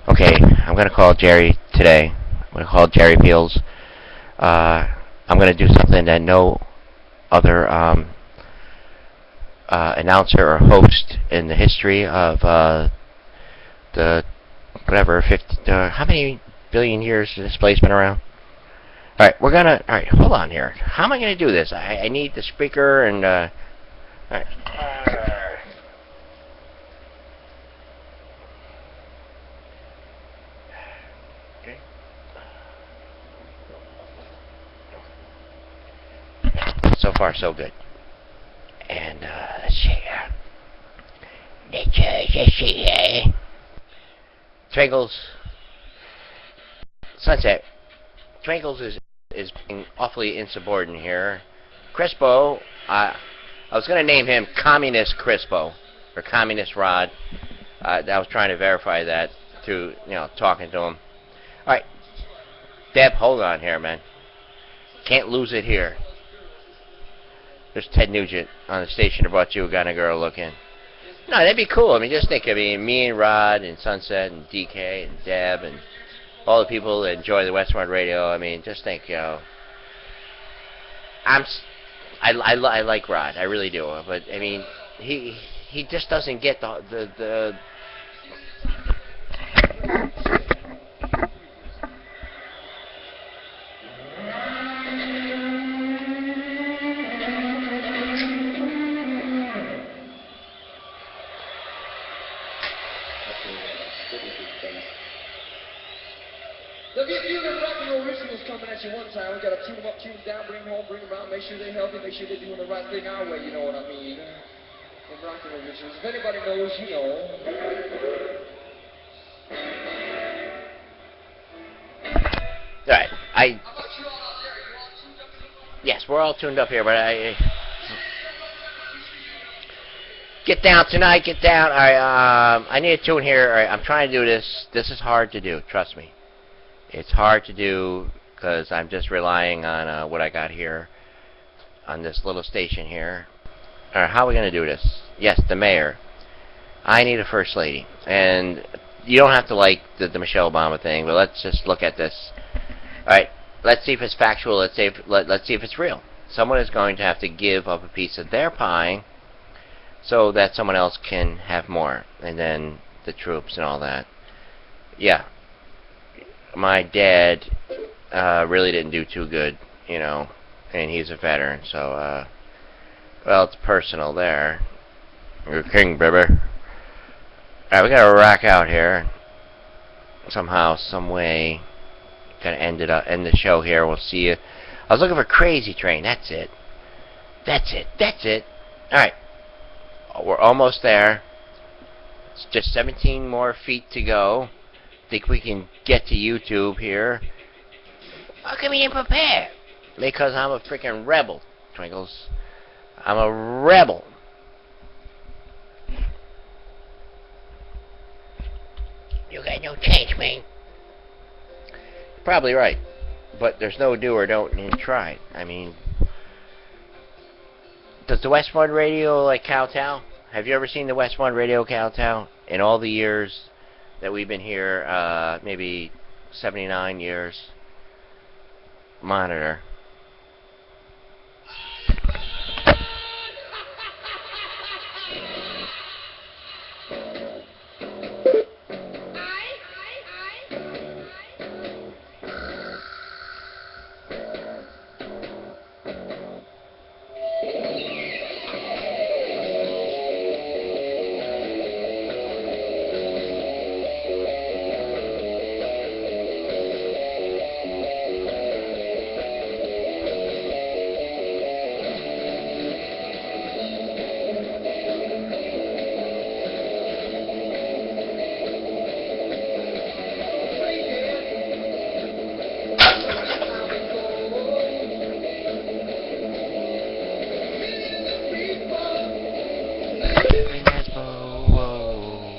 Okay, I'm gonna call Jerry today. I'm gonna call Jerry Fields. I'm gonna do something that no other announcer or host in the history of the whatever 50. How many billion years has this place been around? All right, we're gonna. All right, hold on here. How am I gonna do this? I need the speaker and. All right. Okay. So far, so good. And let's see here. Let's see here. Twinkles. Sunset. Twinkles is being awfully insubordinate here. Crispo. I was going to name him Communist Crispo or Communist Rod. I was trying to verify that through talking to him. All right, Deb, hold on here, man. Can't lose it here. There's Ted Nugent on the station that brought you a kind of girl looking. No, that'd be cool. I mean, just think of me and Rod and Sunset and DK and Deb and all the people that enjoy the Westmont Radio. I mean, just think, I like Rod, I really do. But I mean, he just doesn't get the Look, if you the rock and roll originals coming at you one time, we gotta tune them up, tune them down, bring them home, bring them around, make sure they're healthy, make sure they're doing the right thing our way, you know what I mean? The rock and roll originals. If anybody knows, you know. Alright, yes, we're all tuned up here, but get down tonight, get down. Alright, I need a tune here. Alright, I'm trying to do this. This is hard to do, trust me. It's hard to do because I'm just relying on what I got here on this little station here. Alright, how are we going to do this? Yes, the mayor. I need a first lady. And you don't have to like the Michelle Obama thing, but let's just look at this. Alright, let's see if it's factual. Let's see if it's real. Someone is going to have to give up a piece of their pie so that someone else can have more. And then the troops and all that. Yeah. My dad really didn't do too good, and he's a veteran, so, well, it's personal there. You're king, baby. Alright, we gotta rock out here. Somehow, some way. Gotta end the show here. We'll see you. I was looking for Crazy Train. That's it. Alright. We're almost there. It's just 17 more feet to go. Think we can get to YouTube here. How come you didn't prepare? Because I'm a freaking rebel, Twinkles. I'm a rebel. You got no change, man. Probably right. But there's no do or don't in try. I mean, does the Westmont Radio like kowtow? Have you ever seen the Westmont Radio kowtow? In all the years that we've been here, maybe 79 years. Monitor.